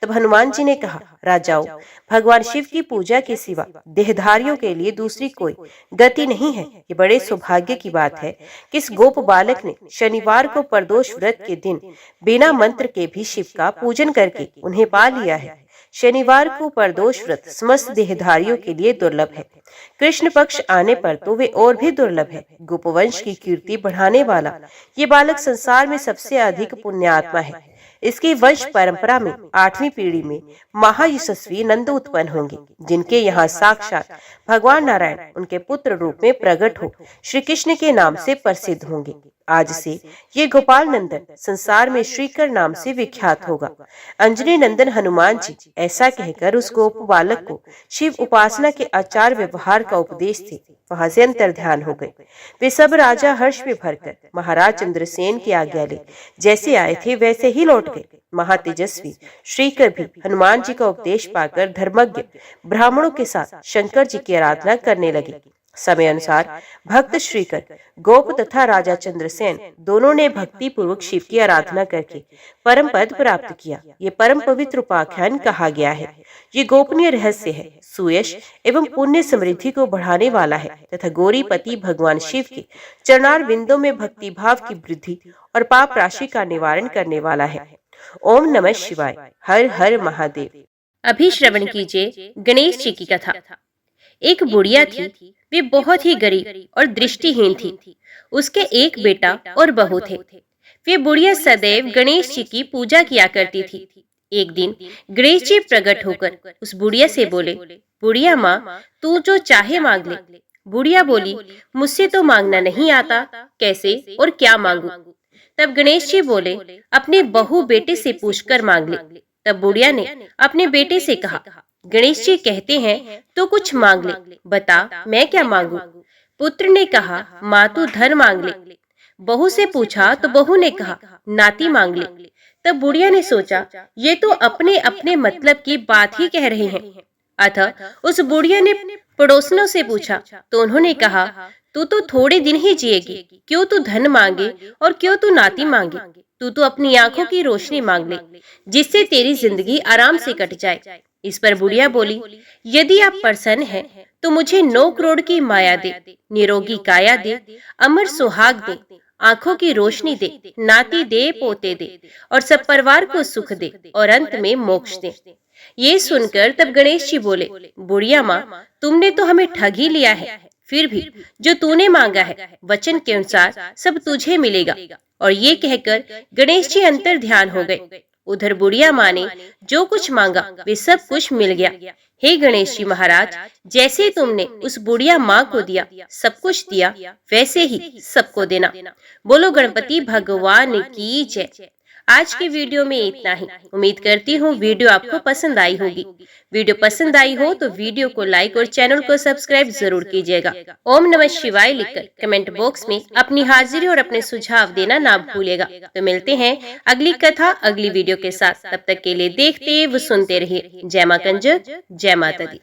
Speaker 1: तब हनुमान जी ने कहा, राजाओं, भगवान शिव की पूजा के सिवा देहधारियों के लिए दूसरी कोई गति नहीं है। ये बड़े सौभाग्य की बात है कि इस गोप बालक ने शनिवार को प्रदोष व्रत के दिन बिना मंत्र के भी शिव का पूजन करके उन्हें पा लिया है। शनिवार को प्रदोष व्रत समस्त देहधारियों के लिए दुर्लभ है। कृष्ण पक्ष आने पर तो वे और भी दुर्लभ है। गोपवंश की कीर्ति बढ़ाने वाला ये बालक संसार में सबसे अधिक पुण्यात्मा है। इसकी वंश परंपरा में 8वीं पीढ़ी में महायशस्वी नंद उत्पन्न होंगे, जिनके यहाँ साक्षात भगवान नारायण उनके पुत्र रूप में प्रकट हो श्री कृष्ण के नाम से प्रसिद्ध होंगे। आज से ये गोपाल नंदन संसार में श्रीकर नाम से विख्यात होगा। अंजनी नंदन हनुमान जी ऐसा कहकर उस गोप बालक को शिव उपासना के आचार व्यवहार का उपदेश थे वहां से अंतर्ध्यान हो गए। वे सब राजा हर्ष में भरकर महाराज चंद्रसेन की आज्ञा ले जैसे आए थे वैसे ही लौट गए। महातेजस्वी श्रीकर भी हनुमान जी का उपदेश पाकर धर्मज्ञ ब्राह्मणों के साथ शंकर जी की आराधना करने लगे। समय अनुसार भक्त श्रीकर, गोप तथा राजा चंद्रसेन दोनों ने भक्ति पूर्वक शिव की आराधना करके परम पद प्राप्त किया। ये परम पवित्र उपाख्यान कहा गया है। ये गोपनीय रहस्य है, सुयश एवं पुण्य समृद्धि को बढ़ाने वाला है तथा गौरीपति भगवान शिव के चरणार बिंदों में भक्ति भाव की वृद्धि और पाप राशि का निवारण करने वाला है। ओम नमः शिवाय। हर हर महादेव।
Speaker 2: अभी श्रवण कीजिए गणेश जी की कथा। एक बुढ़िया थी, वे बहुत ही गरीब और दृष्टिहीन थी। उसके एक बेटा और बहू थे। वे बुढ़िया सदैव गणेश जी की पूजा किया करती थी। एक दिन गणेश जी प्रकट होकर उस बुढ़िया से बोले, बुढ़िया माँ, तू जो चाहे मांग ले। बुढ़िया बोली, मुझसे तो मांगना नहीं आता, कैसे और क्या मांगू। तब गणेश जी बोले, अपने बहू बेटे से पूछकर मांग ले। तब बुढ़िया ने अपने बेटे से कहा, गणेश जी कहते हैं तो कुछ मांग ले, बता मैं क्या मांगू। पुत्र ने कहा, माँ तू धन मांग ले। बहू से पूछा तो बहू ने कहा, नाती मांग ले। तब बुढ़िया ने सोचा, ये तो अपने अपने मतलब की बात ही कह रहे हैं। अतः उस बुढ़िया ने पड़ोसनों से पूछा, तो उन्होंने कहा, तू तो थोड़े दिन ही जिएगी, क्यों तू धन मांगे और क्यों तू नाती मांगे। तू तो अपनी आंखों की रोशनी मांग ले, जिससे तेरी जिंदगी आराम से कट जाए। इस पर बुढ़िया बोली, यदि आप प्रसन्न हैं तो मुझे 9 करोड़ की माया दे, निरोगी काया दे, अमर सुहाग दे, आंखों की रोशनी दे, नाती दे, पोते दे और सब परिवार को सुख दे और अंत में मोक्ष दे। ये सुनकर तब गणेश जी बोले, बुढ़िया माँ, तुमने तो हमें ठग ही लिया है। फिर भी जो तूने मांगा है वचन के अनुसार सब तुझे मिलेगा। और ये कहकर गणेश जी अंतर ध्यान हो गए। उधर बुढ़िया माँ ने जो कुछ मांगा वे सब कुछ मिल गया। हे गणेश जी महाराज, जैसे तुमने उस बुढ़िया माँ को दिया, सब कुछ दिया, वैसे ही सबको देना। बोलो गणपति भगवान की जय। आज की वीडियो में इतना ही। उम्मीद करती हूँ वीडियो आपको पसंद आई होगी। वीडियो पसंद आई हो तो वीडियो को लाइक और चैनल को सब्सक्राइब जरूर कीजिएगा। ओम नमः शिवाय लिखकर कमेंट बॉक्स में अपनी हाजिरी और अपने सुझाव देना ना भूलिएगा। तो मिलते हैं अगली कथा अगली वीडियो के साथ। तब तक के लिए देखते व सुनते रहिए। जय मां कंजक, जय माता दी।